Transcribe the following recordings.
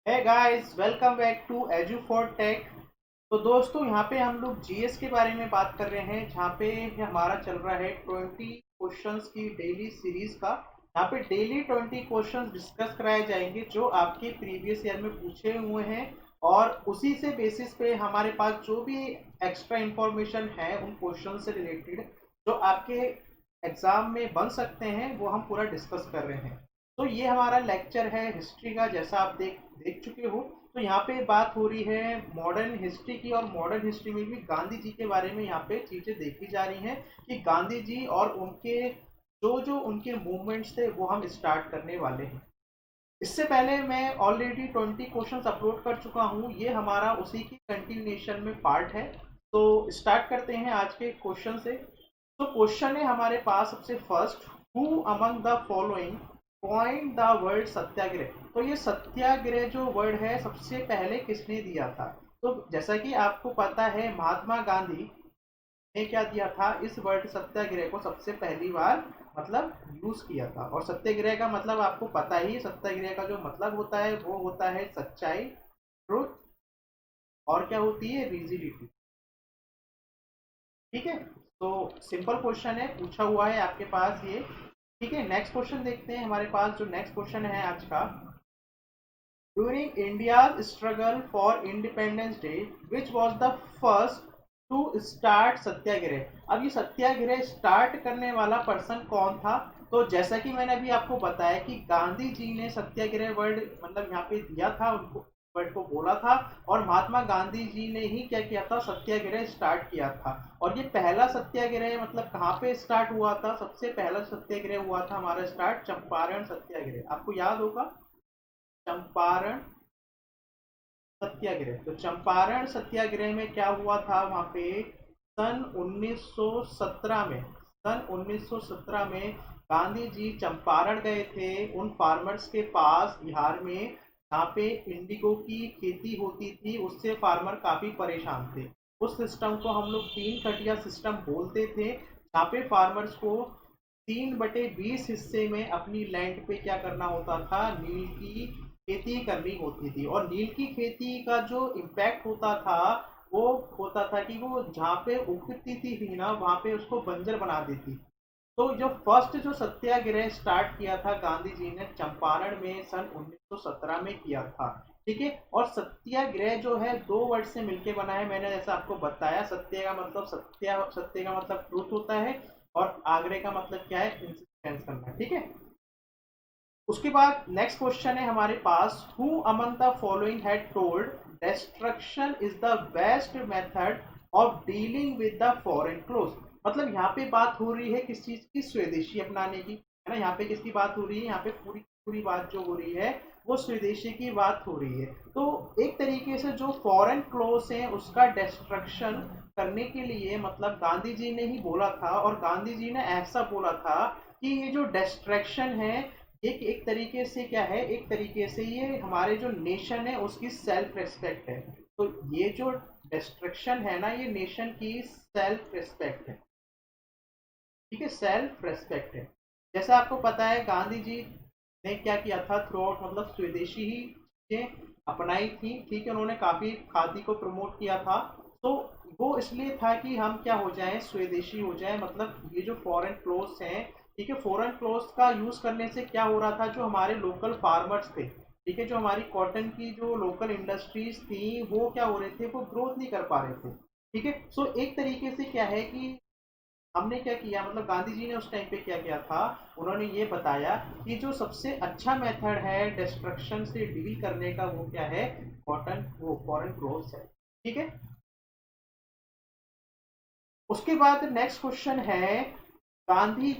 है guys, welcome back to Edu for Tech. तो दोस्तों, यहाँ पे हम लोग जीएस के बारे में बात कर रहे हैं, जहाँ पे हमारा चल रहा है 20 क्वेश्चंस की डेली सीरीज का। यहाँ पे डेली 20 क्वेश्चंस डिस्कस कराए जाएंगे जो आपके प्रीवियस ईयर में पूछे हुए हैं, और उसी से बेसिस पे हमारे पास जो भी एक्स्ट्रा इंफॉर्मेशन है उन क्वेश्चन से रिलेटेड जो आपके एग्जाम में बन सकते हैं वो हम पूरा डिस्कस कर रहे हैं। तो ये हमारा लेक्चर है हिस्ट्री का, जैसा आप देख देख चुके हो। तो यहाँ पे बात हो रही है मॉडर्न हिस्ट्री की, और मॉडर्न हिस्ट्री में भी गांधी जी के बारे में यहाँ पे चीजें देखी जा रही हैं कि गांधी जी और उनके जो जो उनके मूवमेंट्स थे वो हम स्टार्ट करने वाले हैं। इससे पहले मैं ऑलरेडी 20 क्वेश्चंस अपलोड कर चुका हूँ, ये हमारा उसी की कंटिन्यूएशन में पार्ट है। तो स्टार्ट करते हैं आज के क्वेश्चन से। तो क्वेश्चन है हमारे पास सबसे first, who among the following point the word satyagraha. तो ये सत्याग्रह जो वर्ड है सबसे पहले किसने दिया था? तो जैसा कि आपको पता है, महात्मा गांधी ने क्या दिया था, इस वर्ड सत्याग्रह को सबसे पहली बार मतलब यूज किया था। और सत्याग्रह का मतलब आपको पता ही, सत्याग्रह का जो मतलब होता है वो होता है सच्चाई, ट्रुथ, और क्या होती है, रिजिडिटी। ठीक है। तो सिंपल क्वेश्चन है, पूछा हुआ है आपके पास ये। ठीक है, नेक्स्ट क्वेश्चन देखते हैं। हमारे पास जो नेक्स्ट क्वेश्चन है आज का, during India's struggle for independence day which was the first to start satyagraha. अब ये सत्याग्रह स्टार्ट करने वाला पर्सन कौन था? तो जैसा कि मैंने अभी आपको बताया कि गांधी जी ने सत्याग्रह वर्ड मतलब यहाँ पे दिया था, उनको वर्ड को बोला था, और महात्मा गांधी जी ने ही क्या किया था, सत्याग्रह स्टार्ट किया था। और ये पहला सत्याग्रह मतलब कहाँ पे स्टार्ट हुआ था? सबसे पहला सत्याग्रह हुआ था हमारा स्टार्ट चंपारण सत्याग्रह, आपको याद होगा, चंपारण सत्याग्रह। तो चंपारण सत्याग्रह में क्या हुआ था वहां पे, सन 1917 में, सन 1917 में गांधी जी चंपारण गए थे उन फार्मर्स के पास बिहार में, जहाँ पे इंडिगो की खेती होती थी। उससे फार्मर काफी परेशान थे। उस सिस्टम को हम लोग 3 कटिया सिस्टम बोलते थे, जहाँ पे फार्मर्स को 3/20 हिस्से में अपनी लैंड पे क्या करना होता था, नील की खेती करनी होती थी। और नील की खेती का जो इम्पैक्ट होता था वो होता था कि वो जहाँ पे उगती थी ना, वहां पे उसको बंजर बना देती। तो जो फर्स्ट जो सत्याग्रह स्टार्ट किया था गांधी जी ने चंपारण में सन 1917 में किया था। ठीक है। और सत्याग्रह जो है दो वर्ड से मिलके बना है, मैंने जैसा आपको बताया, सत्य का मतलब सत्य का मतलब ट्रूथ होता है, और आग्रह का मतलब क्या है, इंसिस्टेंस करना। ठीक है। उसके बाद नेक्स्ट क्वेश्चन है हमारे पास, who among the following had told destruction is the best method of dealing with the foreign cloth. मतलब यहाँ पे बात हो रही है किस चीज की, स्वदेशी अपनाने की, है ना। यहाँ पे किसकी बात हो रही है, यहाँ पे पूरी पूरी बात जो हो रही है वो स्वदेशी की बात हो रही है। तो एक तरीके से जो फॉरेन क्लोथ है उसका डिस्ट्रक्शन करने के लिए मतलब गांधी जी ने ही बोला था, और गांधी जी ने ऐसा बोला था कि ये जो डिस्ट्रैक्शन है, एक तरीके से क्या है, एक तरीके से ये हमारे जो नेशन है उसकी सेल्फ रिस्पेक्ट है। तो ये जो डिस्ट्रक्शन है ना, ये नेशन की सेल्फ रिस्पेक्ट है। ठीक है, सेल्फ रेस्पेक्ट है। जैसा आपको पता है गांधी जी ने क्या किया था थ्रू आउट, मतलब स्वदेशी ही चीजें अपनाई थी। ठीक है, उन्होंने काफी खादी को प्रमोट किया था। तो वो इसलिए था कि हम क्या हो जाएं, स्वदेशी हो जाएं। मतलब ये जो फॉरेन क्लोथ्स हैं, ठीक है, फॉरेन क्लोथ्स का यूज करने से क्या हो रहा था, जो हमारे लोकल फार्मर्स थे, ठीक है, जो हमारी कॉटन की जो लोकल इंडस्ट्रीज थी वो क्या हो रहे थे, वो ग्रोथ नहीं कर पा रहे थे। ठीक है। सो एक तरीके से क्या है कि हमने क्या किया, मतलब गांधी जी ने उस टाइम पे क्या किया था, उन्होंने ये बताया कि जो सबसे अच्छा मेथड है डिस्ट्रक्शन से डील करने का वो क्या है, कॉटन, वो फॉरेन क्लोथ्स है। ठीक है। उसके बाद नेक्स्ट क्वेश्चन है, Gandhi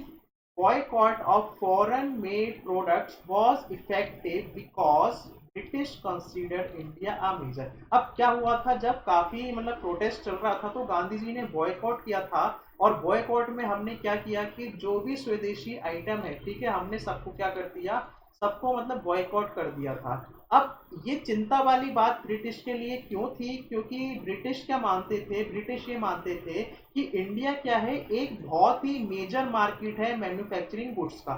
boycott of foreign made products was effective because British considered India a major। अब क्या हुआ था, जब काफी मतलब प्रोटेस्ट चल रहा था तो गांधी जी ने बॉयकॉट किया था। और बॉयकॉट में हमने क्या किया कि जो भी स्वदेशी आइटम है, ठीक है, हमने सबको क्या कर दिया, सबको मतलब बॉयकॉट कर दिया था। अब ये चिंता वाली बात ब्रिटिश के लिए क्यों थी, क्योंकि ब्रिटिश क्या मानते थे, ब्रिटिश ये मानते थे कि इंडिया क्या है, एक बहुत ही मेजर मार्केट है मैन्युफैक्चरिंग गुड्स का।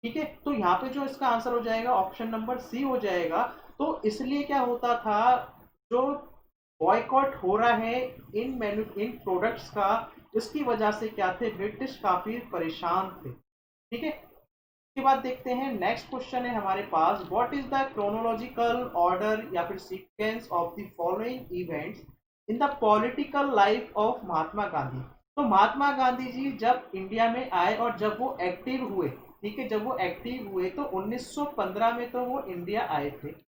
ठीक है। तो यहाँ पे जो इसका आंसर हो जाएगा ऑप्शन नंबर सी हो जाएगा। तो इसलिए क्या होता था, जो बॉयकॉट हो रहा है इन प्रोडक्ट्स का, इसकी वजह से क्या थे, ब्रिटिश काफी परेशान थे। ठीक है, उसके बाद देखते हैं नेक्स्ट क्वेश्चन है हमारे पास, what is the chronological order या फिर sequence of the following events in the political life of Mahatma Gandhi. तो महात्मा गांधी जी जब इंडिया में आए और जब वो एक्टिव हुए, ठीक है, जब वो एक्टिव हुए तो 1915 में तो वो इंडिया आए थे।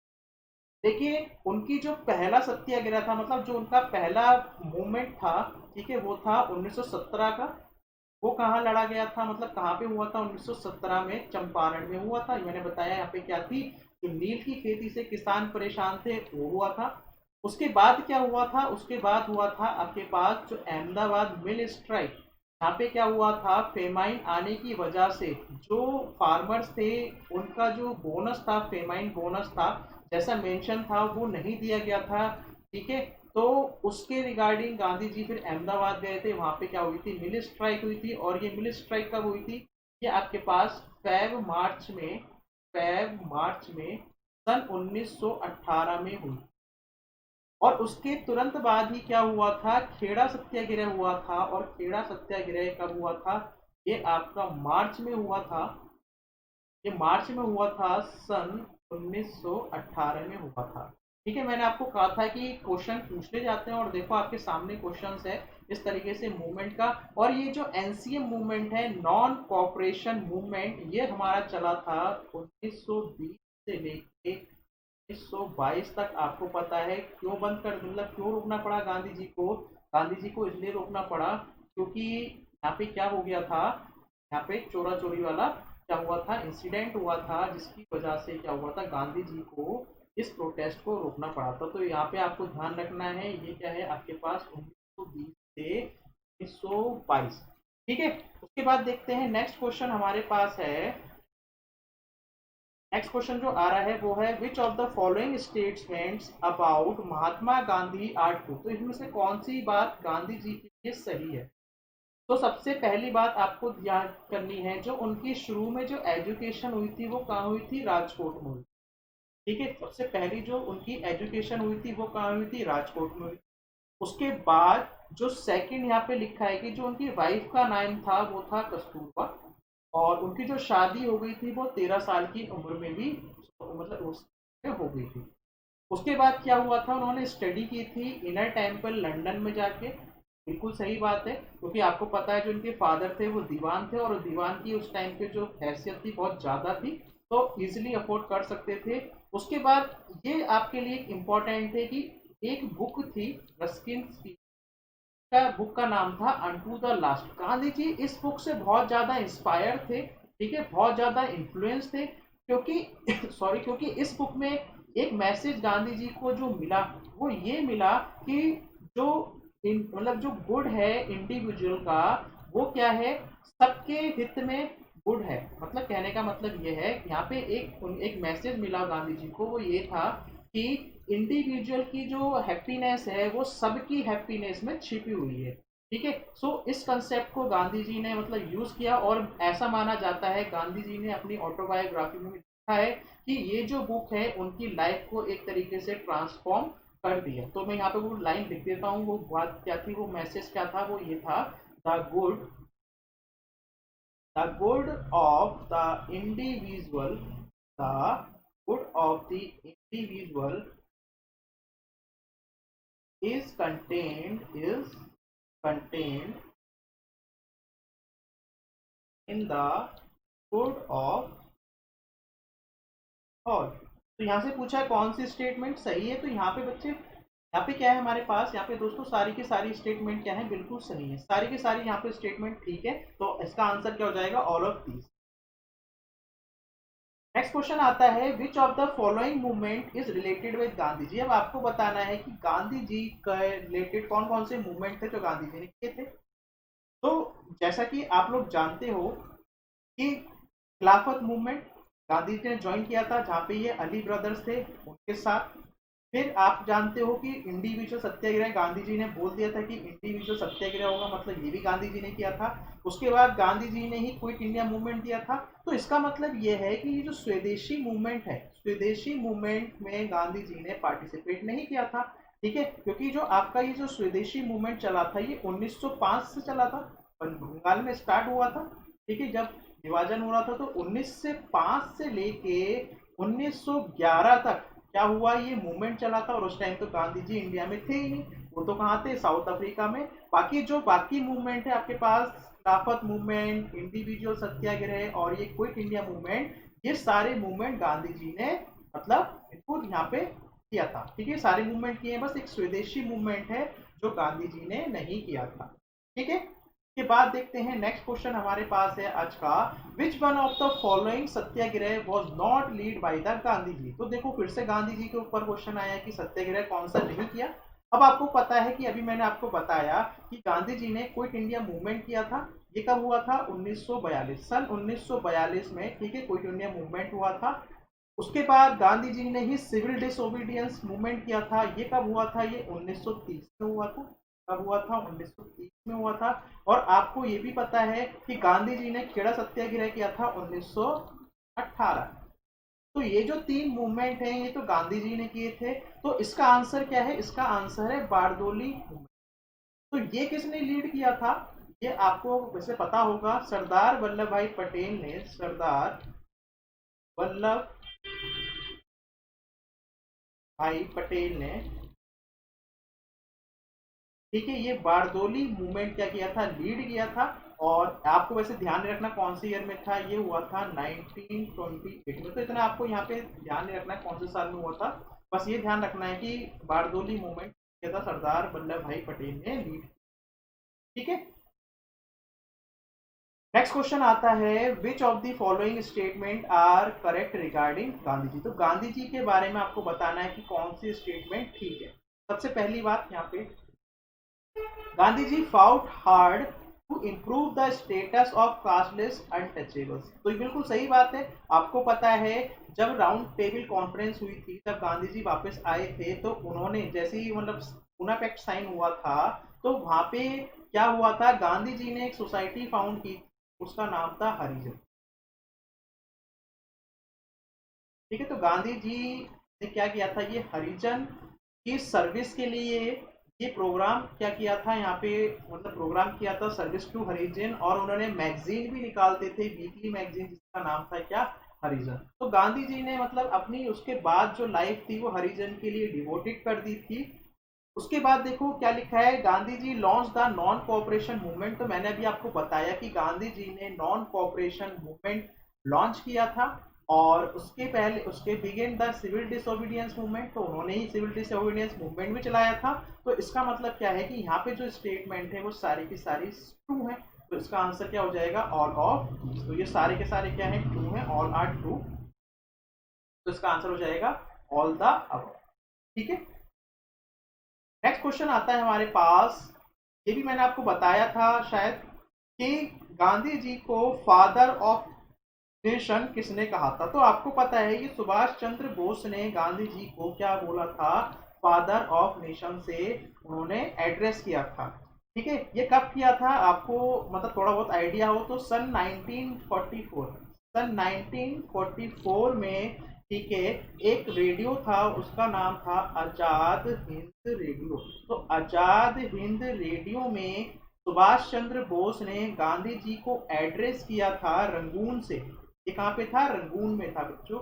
देखिए, उनकी जो पहला सत्याग्रह था, मतलब जो उनका पहला मूवमेंट था, ठीक है, वो था 1917 का। वो कहाँ लड़ा गया था, मतलब कहाँ पे हुआ था, 1917 में चंपारण में हुआ था। मैंने बताया यहाँ पे क्या थी कि नील की खेती से किसान परेशान थे, वो हुआ था। उसके बाद क्या हुआ था, उसके बाद हुआ था आपके पास जो अहमदाबाद मिल स्ट्राइक। यहाँ पे क्या हुआ था, फेमाइन आने की वजह से जो फार्मर्स थे उनका जो बोनस था, फेमाइन बोनस था, जैसा मेंशन था वो नहीं दिया गया था। ठीक है, तो उसके रिगार्डिंग गांधी जी फिर अहमदाबाद गए थे। वहां पे क्या हुई थी, मिल स्ट्राइक हुई थी। और ये मिल स्ट्राइक कब हुई थी, ये आपके पास फैब मार्च में सन 1918 में हुई। और उसके तुरंत बाद ही क्या हुआ था, खेड़ा सत्याग्रह हुआ था। और खेड़ा सत्याग्रह कब हुआ था, ये आपका मार्च में हुआ था। ये मार्च में हुआ था, सन 1918 में हुआ था। ठीक है, मैंने आपको कहा था कि क्वेश्चन पूछने जाते हैं, और देखो आपके सामने क्वेश्चंस है इस तरीके से मूवमेंट का। और ये जो एनसीएम मूवमेंट है, नॉन कॉपरेशन मूवमेंट, ये हमारा चला था 1920 से लेके 1922 तक। आपको पता है क्यों बंद कर, मतलब क्यों रोकना पड़ा गांधी जी को, गांधी जी को इसलिए रोकना पड़ा क्योंकि यहाँ पे क्या हो गया था, यहाँ पे चोरा चोरी वाला क्या हुआ था, इंसिडेंट हुआ था, जिसकी वजह से क्या हुआ था, गांधी जी को इस प्रोटेस्ट को रोकना पड़ा था। तो यहाँ पे आपको ध्यान रखना है, ये क्या है आपके पास 1920 से 1922। ठीक है, उसके बाद देखते हैं नेक्स्ट क्वेश्चन हमारे पास है। नेक्स्ट क्वेश्चन जो आ रहा है वो है, which of the following statements about Mahatma Gandhi are true. तो इसमें से कौन सी बात गांधी जी के लिए सही है। तो सबसे पहली बात आपको याद करनी है, जो उनकी शुरू में जो एजुकेशन हुई थी वो कहाँ हुई थी, राजकोट में हुई। ठीक है, सबसे पहली जो उनकी एजुकेशन हुई थी वो कहाँ हुई थी, राजकोट में हुई। उसके बाद जो सेकंड यहाँ पे लिखा है कि जो उनकी वाइफ का नाम था वो था कस्तूरबा। और उनकी जो शादी हो गई थी वो 13 साल की उम्र में भी, मतलब उसमें हो गई थी। उसके बाद क्या हुआ था, उन्होंने स्टडी की थी इनर टेम्पल लंदन में जाके। बिल्कुल सही बात है, क्योंकि आपको पता है जो उनके फादर थे वो दीवान थे, और दीवान की उस टाइम पे जो हैसियत थी बहुत ज़्यादा थी, तो इजीली अफोर्ड कर सकते थे। उसके बाद ये आपके लिए इम्पोर्टेंट है कि एक बुक थी रस्किन की, का बुक का नाम था unto the last. Gandhi ji इस बुक से बहुत ज़्यादा इंस्पायर थे, ठीक है, बहुत ज़्यादा इन्फ्लुएंस थे, क्योंकि सॉरी, क्योंकि इस बुक में एक मैसेज गांधी जी को जो मिला वो ये मिला कि जो मतलब जो गुड है इंडिविजुअल का, वो क्या है, सबके हित में गुड है। मतलब कहने का मतलब ये है, यहाँ पे एक मैसेज मिला गांधी जी को, वो ये था कि इंडिविजुअल की जो हैप्पीनेस है वो सबकी हैप्पीनेस में छिपी हुई है। ठीक है, सो इस कंसेप्ट को गांधी जी ने मतलब यूज किया, और ऐसा माना जाता है गांधी जी ने अपनी ऑटोबायोग्राफी में लिखा है कि ये जो बुक है उनकी लाइफ को एक तरीके से ट्रांसफॉर्म कर दिया। तो मैं यहाँ पे वो लाइन लिख देता हूँ, वो बात क्या थी, वो मैसेज क्या था, वो ये था, the good of the individual, the good of the individual is contained in the good of all। तो यहाँ से पूछा है कौन सी स्टेटमेंट सही है, तो यहाँ पे बच्चे, यहाँ पे क्या है हमारे पास, यहाँ पे दोस्तों सारी की सारी स्टेटमेंट क्या है, बिल्कुल सही है, सारी की सारी यहाँ पे स्टेटमेंट ठीक है। तो इसका आंसर क्या हो जाएगा, all of these. Next question आता है, which of the following movement is related with Gandhi ji. अब आपको बताना है कि गांधी जी के रिलेटेड कौन कौन से मूवमेंट थे जो गांधी जी ने किए थे। तो जैसा कि आप लोग जानते हो कि खिलाफत मूवमेंट गांधी जी ने ज्वाइन किया था, जहाँ पे ये अली ब्रदर्स थे उनके साथ। फिर आप जानते हो कि इंडिविजुअल सत्याग्रह गांधी जी ने बोल दिया था कि इंडिविजुअल सत्याग्रह होगा, मतलब ये भी गांधी जी ने किया था। उसके बाद गांधी जी ने ही क्विट इंडिया मूवमेंट दिया था। तो इसका मतलब ये है कि ये जो स्वदेशी मूवमेंट है, स्वदेशी मूवमेंट में गांधी जी ने पार्टिसिपेट नहीं किया था। ठीक है, क्योंकि जो आपका ये जो स्वदेशी मूवमेंट चला था ये 1905 से चला था, बंगाल में स्टार्ट हुआ था। ठीक है, जब विभाजन हो रहा था तो 1905 से लेके 1911 तक क्या हुआ, ये मूवमेंट चला था। और उस टाइम तो गांधी जी इंडिया में थे ही नहीं, वो तो कहाँ थे, साउथ अफ्रीका में। बाकी जो बाकी मूवमेंट है आपके पास, खिलाफत मूवमेंट, इंडिविजुअल सत्याग्रह और ये क्विट इंडिया मूवमेंट, ये सारे मूवमेंट गांधी जी ने मतलब इनको यहाँ पे किया था। ठीक है, सारे मूवमेंट किए हैं, बस एक स्वदेशी मूवमेंट है जो गांधी जी ने नहीं किया था। ठीक है, के बाद देखते हैं नेक्स्ट क्वेश्चन हमारे पास है आज का, which one of the following satyagraha was not lead by the Gandhi ji. तो देखो फिर से गांधी जी के ऊपर क्वेश्चन आया कि सत्याग्रह कौन सा नहीं किया। अब आपको पता है कि अभी मैंने आपको बताया कि गांधी जी ने क्विट इंडिया मूवमेंट किया था। ये कब हुआ था, 1942, सन 1942 में। ठीक है, क्विट इंडिया मूवमेंट हुआ था। उसके बाद गांधी जी ने ही सिविल डिसोबीडियंस मूवमेंट किया था। ये कब हुआ था, ये 1930 में हुआ था। कब हुआ था, 1930 में हुआ था। और आपको ये भी पता है कि गांधी जी ने खेड़ा सत्याग्रह किया था 1918। तो ये जो तीन मूवमेंट हैं ये तो गांधी जी ने किए थे। तो इसका आंसर क्या है, इसका आंसर है बारदोली मूवमेंट। तो ये किसने लीड किया था, ये आपको वैसे पता होगा, सरदार वल्लभ भाई पटेल ने, सरदार वल्लभ भाई पटेल ने, ठीक है, ये बारदोली मूवमेंट क्या किया था, लीड किया था। और आपको वैसे ध्यान नहीं रखना कौन से ईयर में था, ये हुआ था 1928 में। तो इतना आपको यहाँ पे ध्यान नहीं रखना कौन से साल में हुआ था, बस ये ध्यान रखना है कि बारदोली मूवमेंट किया था सरदार वल्लभ भाई पटेल ने लीड। ठीक है, नेक्स्ट क्वेश्चन आता है, which of the following statement are correct regarding Gandhi ji. तो गांधी जी के बारे में आपको बताना है कि कौन सी स्टेटमेंट ठीक है। सबसे पहली बात यहाँ पे, Gandhi ji fought hard to improve the status of casteless untouchables. तो ये बिल्कुल सही बात है। आपको पता है जब राउंड टेबल कॉन्फ्रेंस हुई थी, जब गांधी जी वापस आए थे, तो उन्होंने जैसे ही मतलब पूना पैक्ट साइन हुआ था, तो वहां पे क्या हुआ था, गांधी जी ने एक सोसाइटी फाउंड की, उसका नाम था हरिजन। ठीक है, तो गांधी जी ने क्या किया था, ये हरिजन की सर्विस के लिए ये प्रोग्राम क्या किया था, यहाँ पे मतलब प्रोग्राम किया था सर्विस टू हरिजन। और उन्होंने मैगजीन भी निकालते थे, वीकली मैगजीन, जिसका नाम था क्या, हरिजन। तो गांधी जी ने मतलब अपनी उसके बाद जो लाइफ थी वो हरिजन के लिए डिवोटेड कर दी थी। उसके बाद देखो क्या लिखा है, Gandhi ji launch the non cooperation movement. तो मैंने अभी आपको बताया कि गांधी जी ने नॉन कोऑपरेशन मूवमेंट लॉन्च किया था। और उसके पहले उसके begin the civil disobedience movement, तो उन्होंने ही सिविल डिसोबीडियंस मूवमेंट भी चलाया था। तो इसका मतलब क्या है कि यहाँ पे जो स्टेटमेंट है वो सारी की सारी ट्रू है। तो इसका आंसर क्या हो जाएगा, ऑल ऑफ। तो ये सारे के सारे क्या है, ट्रू है, ऑल आर ट्रू। तो इसका आंसर हो जाएगा ऑल द अबव। ठीक है, नेक्स्ट क्वेश्चन आता है हमारे पास, ये भी मैंने आपको बताया था शायद, कि गांधी जी को फादर ऑफ नेशन किसने कहा था। तो आपको पता है कि सुभाष चंद्र बोस ने गांधी जी को क्या बोला था, फादर ऑफ नेशन से उन्होंने एड्रेस किया था। ठीक है, ये कब किया था, आपको मतलब थोड़ा बहुत आइडिया हो तो सन 1944, सन 1944 में। ठीक है, एक रेडियो था, उसका नाम था आजाद हिंद रेडियो। तो आजाद हिंद रेडियो में सुभाष चंद्र बोस ने गांधी जी को एड्रेस किया था रंगून से। ये कहाँ पे था, रंगून में था बच्चों,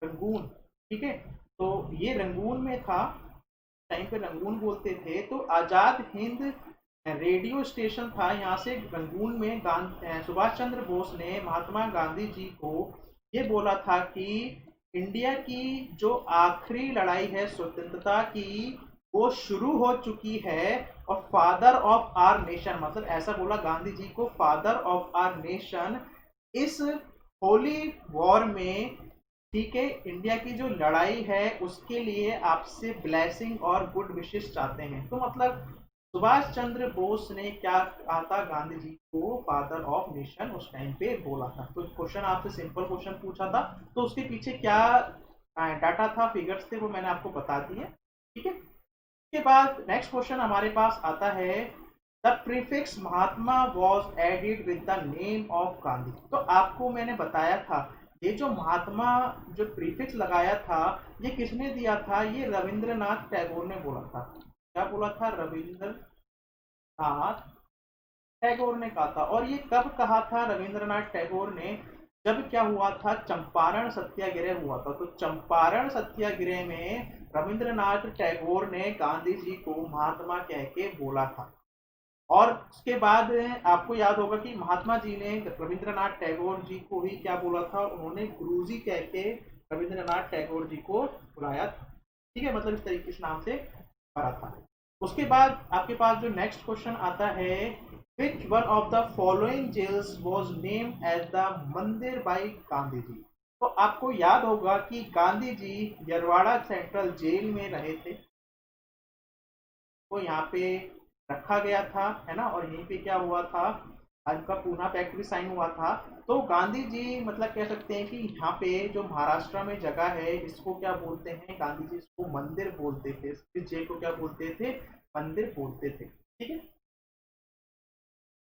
रंगून। ठीक है, तो ये रंगून में था, टाइम पे रंगून बोलते थे। तो आजाद हिंद रेडियो स्टेशन था यहाँ से रंगून में। सुभाष चंद्र बोस ने महात्मा गांधी जी को ये बोला था कि इंडिया की जो आखिरी लड़ाई है स्वतंत्रता की, वो शुरू हो चुकी है। और फादर ऑफ आर नेशन, मतलब ऐसा बोला गांधी जी को, फादर ऑफ आर नेशन इस होली वॉर में, ठीक है, इंडिया की जो लड़ाई है उसके लिए आपसे ब्लेसिंग और गुड विशेष चाहते हैं। तो मतलब सुभाष चंद्र बोस ने क्या कहा था, गांधी जी को फादर ऑफ नेशन उस टाइम पे बोला था। तो क्वेश्चन आपसे सिंपल क्वेश्चन पूछा था, तो उसके पीछे क्या डाटा था, फिगर्स थे, वो मैंने आपको बता दिए। ठीक है। इसके बाद नेक्स्ट क्वेश्चन हमारे पास आता है, the prefix Mahatma was added with the name of Gandhi. तो आपको मैंने बताया था ये जो महात्मा जो प्रीफिक्स लगाया था ये किसने दिया था, ये रविंद्रनाथ टैगोर ने बोला था। क्या बोला था, रविंद्रनाथ टैगोर ने कहा था। और ये कब कहा था रविंद्रनाथ टैगोर ने, जब क्या हुआ था, चंपारण सत्याग्रह हुआ था। तो चंपारण सत्याग्रह में रविंद्रनाथ टैगोर ने गांधी जी को महात्मा कह के बोला था। और उसके बाद आपको याद होगा कि महात्मा जी ने रविंद्रनाथ टैगोर जी को ही क्या बोला था, उन्होंने गुरुजी कह के रविंद्रनाथ टैगोर जी को बुलाया था। ठीक है, मतलब इस तरीके से नाम से करा था। उसके बाद आपके पास जो नेक्स्ट क्वेश्चन आता है, which one of the following jails was named as the mandir by Gandhi ji. तो आपको याद होगा कि गांधी जी यरवाड़ा सेंट्रल जेल में रहे थे, तो यहाँ पे रखा गया था, है ना। और यहीं पे क्या हुआ था, आज का पूना पैक्ट भी साइन हुआ था। तो गांधी जी मतलब कह सकते हैं कि यहाँ पे जो महाराष्ट्र में जगह है इसको क्या बोलते हैं, गांधी जी इसको मंदिर बोलते थे, इस जेल को क्या बोलते थे, मंदिर बोलते थे। ठीक है।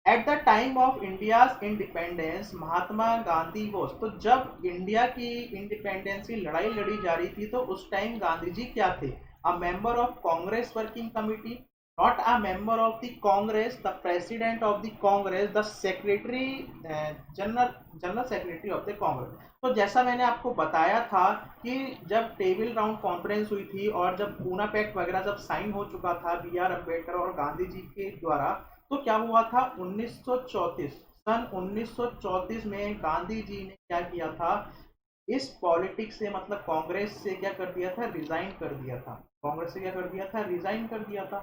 At the time of India's independence Mahatma Gandhi was, तो जब इंडिया की इंडिपेंडेंस की लड़ाई लड़ी जा रही थी तो उस टाइम गांधी जी क्या थे, a member of Congress working committee, not a member of the Congress, the president of the Congress, the secretary general general secretary of the Congress. तो जैसा मैंने आपको बताया था कि जब टेबल राउंड कॉन्फ्रेंस हुई थी और जब पूना पैक्ट वगैरह जब साइन हो चुका था बी आर अम्बेडकर और गांधी जी के द्वारा, तो क्या हुआ था 1934, सन 1934 में गांधी जी ने क्या किया था, इस पॉलिटिक्स से मतलब कांग्रेस से क्या कर दिया था, रिजाइन कर दिया था। कांग्रेस से क्या कर दिया था, रिजाइन कर दिया था।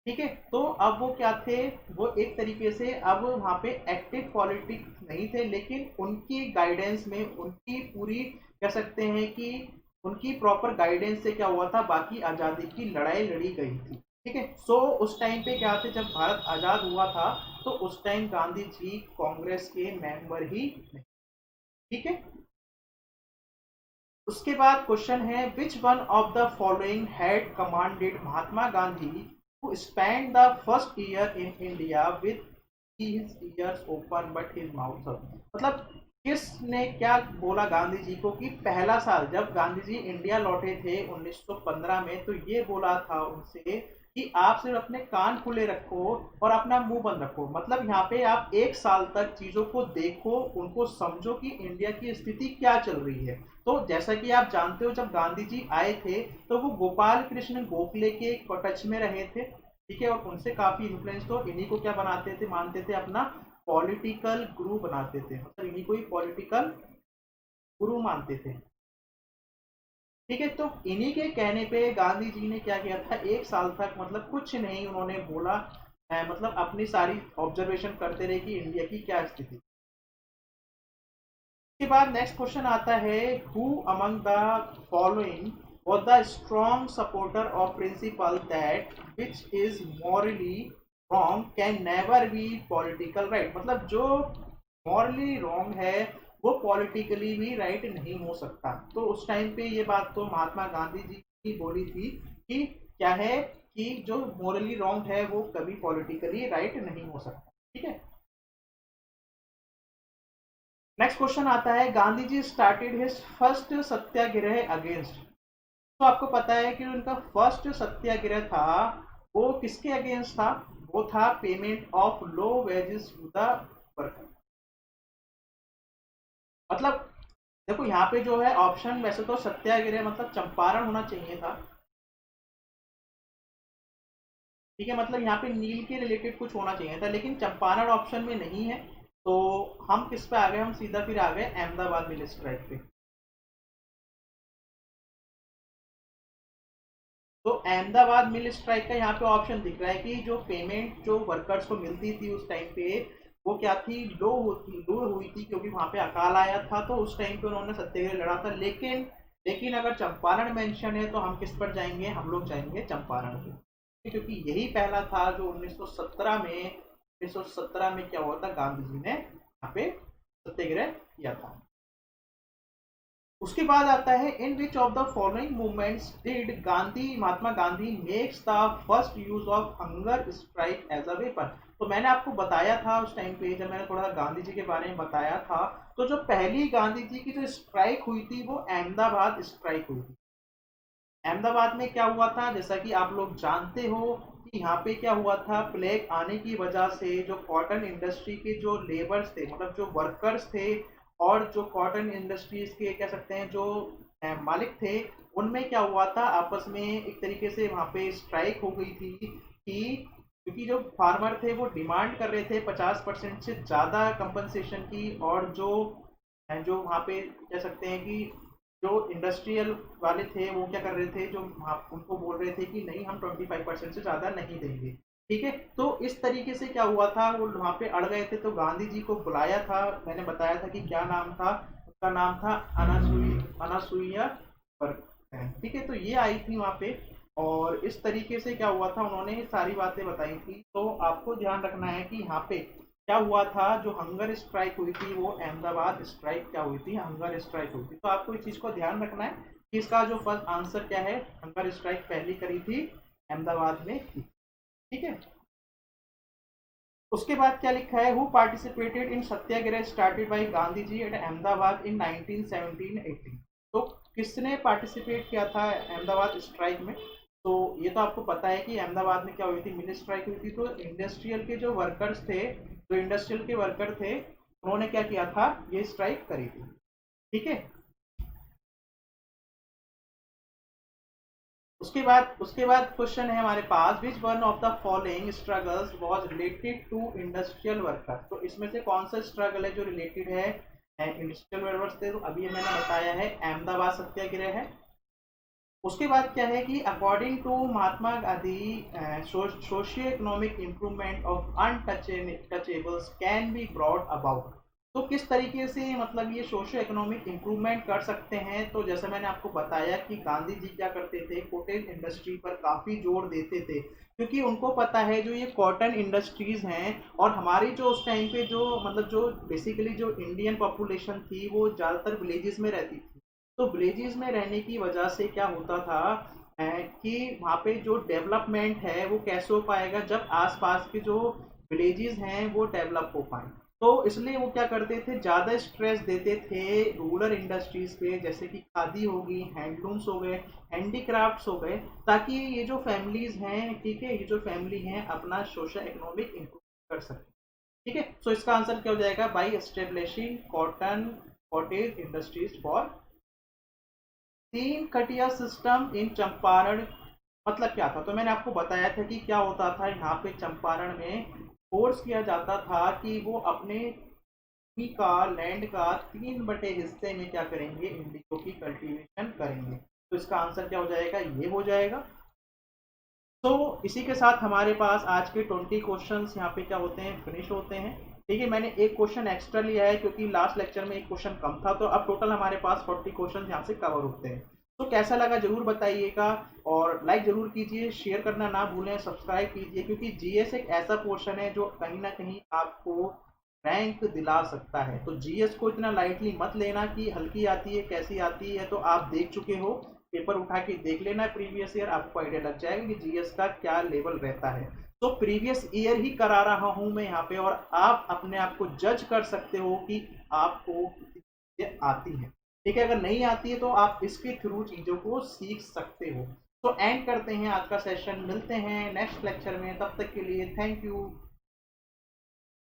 ठीक है। तो अब वो क्या थे, वो एक तरीके से अब वहां पे एक्टिव पॉलिटिक्स नहीं थे, लेकिन उनकी गाइडेंस में उनकी पूरी कह सकते हैं कि उनकी प्रॉपर गाइडेंस से क्या हुआ था, बाकी आज़ादी की लड़ाई लड़ी गई थी। ठीक है। सो उस टाइम पे क्या थे, जब भारत आज़ाद हुआ था तो उस टाइम गांधी जी कांग्रेस के मेंबर ही नहीं। ठीक है। उसके बाद क्वेश्चन है, which one of the following had commanded Mahatma Gandhi to spend the first year in India with his ears open but his mouth shut. मतलब किसने क्या बोला गांधी जी को कि पहला साल जब गांधी जी इंडिया लौटे थे 1915 में, तो ये बोला था उनसे कि आप सिर्फ अपने कान खुले रखो और अपना मुंह बंद रखो। मतलब यहाँ पे आप एक साल तक चीजों को देखो, उनको समझो कि इंडिया की स्थिति क्या चल रही है। तो जैसा कि आप जानते हो जब गांधी जी आए थे तो वो गोपाल कृष्ण गोखले के टच में रहे थे। ठीक है। और उनसे काफी इन्फ्लुएंस, तो इन्हीं को क्या बनाते थे, मानते थे अपना पॉलिटिकल गुरु बनाते थे, मतलब इन्हीं को ही पॉलिटिकल गुरु मानते थे। ठीक है। तो इन्हीं के कहने पे गांधी जी ने क्या किया था, एक साल तक मतलब कुछ नहीं उन्होंने बोला, मतलब अपनी सारी ऑब्जर्वेशन करते रहे कि इंडिया की क्या स्थिति। के बाद नेक्स्ट क्वेश्चन आता है, who among the following was the strong supporter of principle that which is morally wrong can never be political right। मतलब जो मॉरली रॉन्ग है वो पॉलिटिकली भी राइट नहीं हो सकता। तो उस टाइम पे ये बात तो महात्मा गांधी जी की बोली थी कि क्या है कि जो मॉरली रॉन्ग है वो कभी पॉलिटिकली राइट नहीं हो सकता। ठीक है। नेक्स्ट क्वेश्चन आता है, गांधी जी स्टार्टेड हिज फर्स्ट सत्याग्रह अगेंस्ट। तो आपको पता है कि उनका फर्स्ट सत्याग्रह था वो किसके अगेंस्ट था, वो था payment of low wages to the worker. मतलब देखो यहाँ पे जो है ऑप्शन, वैसे तो सत्याग्रह मतलब चंपारण होना चाहिए था। ठीक है। मतलब यहाँ पे नील के रिलेटेड कुछ होना चाहिए था, लेकिन चंपारण ऑप्शन में नहीं है। तो हम किस पे आ गए, हम सीधा फिर आ गए अहमदाबाद मिल स्ट्राइक पे। तो अहमदाबाद मिल स्ट्राइक का यहाँ पे ऑप्शन दिख रहा है कि जो पेमेंट जो वर्कर्स को मिलती थी उस टाइम पे वो क्या थी, लो हुई थी, क्योंकि वहां पे अकाल आया था। तो उस टाइम पे उन्होंने सत्याग्रह लड़ा था। लेकिन लेकिन अगर चंपारण मेंशन है तो हम किस पर जाएंगे, हम लोग जाएंगे चंपारण पे, क्योंकि यही पहला था जो 1917 में क्या हुआ था, गांधी जी ने यहाँ पे सत्याग्रह किया था। उसके बाद आता है in which of the following movements did Gandhi Mahatma Gandhi makes the first use of hunger strike as a weapon. तो मैंने आपको बताया था उस टाइम पे जब मैंने थोड़ा सा गांधी जी के बारे में बताया था, तो जो पहली गांधी जी की जो स्ट्राइक हुई थी वो अहमदाबाद स्ट्राइक हुई थी। अहमदाबाद में क्या हुआ था, जैसा कि आप लोग जानते हो कि यहाँ पे क्या हुआ था, प्लेग आने की वजह से जो कॉटन इंडस्ट्री के जो लेबर्स थे, मतलब जो वर्कर्स थे और जो कॉटन इंडस्ट्रीज के कह सकते हैं जो मालिक थे, उनमें क्या हुआ था, आपस में एक तरीके से वहाँ पे स्ट्राइक हो गई थी कि क्योंकि जो फार्मर थे वो डिमांड कर रहे थे 50% से ज़्यादा कंपनसेशन की, और जो जो वहाँ पे कह सकते हैं कि जो इंडस्ट्रियल वाले थे वो क्या कर रहे थे, जो उनको बोल रहे थे कि नहीं हम 25% से ज़्यादा नहीं देंगे। ठीक है, तो इस तरीके से क्या हुआ था, वो वहाँ पे अड़ गए थे, तो गांधी जी को बुलाया था। मैंने बताया था कि क्या नाम था, उसका नाम था अनासुईया ठीक है, तो ये आई थी वहाँ पे, और इस तरीके से क्या हुआ था, उन्होंने सारी बातें बताई थी। तो आपको ध्यान रखना है कि यहाँ पे क्या हुआ था, जो हंगर स्ट्राइक हुई थी वो अहमदाबाद स्ट्राइक क्या हुई थी, हंगर स्ट्राइक हुई थी। तो आपको इस चीज को ध्यान रखना है कि इसका जो फर्स्ट आंसर क्या है, हंगर स्ट्राइक पहली करी थी अहमदाबाद में थी। ठीक है, उसके बाद क्या लिखा है, who participated in Satyagraha started by Gandhi ji at Ahmedabad in 1917-18। तो किसने पार्टिसिपेट किया था अहमदाबाद स्ट्राइक में, तो ये तो आपको पता है कि अहमदाबाद में क्या हुई थी, मिल स्ट्राइक हुई थी। तो इंडस्ट्रियल के जो वर्कर्स थे, जो इंडस्ट्रियल के वर्कर थे, उन्होंने क्या किया था, ये स्ट्राइक करी थी। ठीक है, उसके बाद क्वेश्चन है हमारे पास, which one of the following struggles was related to industrial worker. तो इसमें से कौन सा स्ट्रगल है जो रिलेटेड है इंडस्ट्रियल वर्कर्स से, तो अभी मैंने बताया है अहमदाबाद सत्याग्रह है। उसके बाद क्या है कि according to Mahatma Gandhi socio economic improvement of untouchables can be brought about. तो किस तरीके से मतलब ये सोशियो इकोनॉमिक इम्प्रूवमेंट कर सकते हैं, तो जैसे मैंने आपको बताया कि गांधी जी क्या करते थे, कॉटन इंडस्ट्री पर काफ़ी जोर देते थे, क्योंकि उनको पता है जो ये कॉटन इंडस्ट्रीज हैं, और हमारी जो उस टाइम पे जो मतलब जो बेसिकली जो इंडियन पॉपुलेशन थी वो ज़्यादातर विलेजेस में रहती थी। तो विलेजेस में रहने की वजह से क्या होता था कि वहाँ पे जो डेवलपमेंट है वो कैसे हो पाएगा, जब आसपास के जो विलेजेस हैं वो डेवलप हो पाए। तो इसलिए वो क्या करते थे, ज़्यादा स्ट्रेस देते थे रूरल इंडस्ट्रीज पे, जैसे कि खादी होगी, हैंडलूम्स हो गए, हैंडीक्राफ्ट्स हो गए, ताकि ये जो फैमिलीज हैं, ठीक है, ये जो फैमिली हैं अपना सोशल इकोनॉमिक इम्प्रूव कर सके। ठीक है, सो इसका आंसर क्या हो जाएगा, by establishing cotton cottage industries for. तीन कटिया सिस्टम इन चंपारण मतलब क्या था, तो मैंने आपको बताया था कि क्या होता था यहाँ पे चंपारण में, फोर्स किया जाता था कि वो अपने भूमि का, लैंड का 3 बटे हिस्से में क्या करेंगे, इंडिगो की कल्टीवेशन करेंगे। तो इसका आंसर क्या हो जाएगा, ये हो जाएगा। तो इसी के साथ हमारे पास आज के 20 क्वेश्चंस यहाँ पे क्या होते हैं, फिनिश होते हैं। ठीक है, मैंने एक क्वेश्चन एक्स्ट्रा लिया है क्योंकि लास्ट लेक्चर में एक क्वेश्चन कम था, तो अब टोटल हमारे पास 40 क्वेश्चन यहाँ से कवर होते हैं। तो कैसा लगा जरूर बताइएगा, और लाइक जरूर कीजिए, शेयर करना ना भूलें, सब्सक्राइब कीजिए, क्योंकि जीएस एक ऐसा पोर्शन है जो कहीं ना कहीं आपको रैंक दिला सकता है। तो जीएस को इतना लाइटली मत लेना कि हल्की आती है कैसी आती है, तो आप देख चुके हो, पेपर उठा के देख लेना प्रीवियस ईयर, आपको आइडिया लग जाएगा कि जीएस का क्या लेवल रहता है। तो प्रीवियस ईयर ही करा रहा हूं मैं यहाँ पे, और आप अपने आप को जज कर सकते हो कि आपको ये आती है। ठीक है, अगर नहीं आती है तो आप इसके थ्रू चीज़ों को सीख सकते हो। तो एंड करते हैं आज का सेशन, मिलते हैं नेक्स्ट लेक्चर में, तब तक के लिए थैंक यू।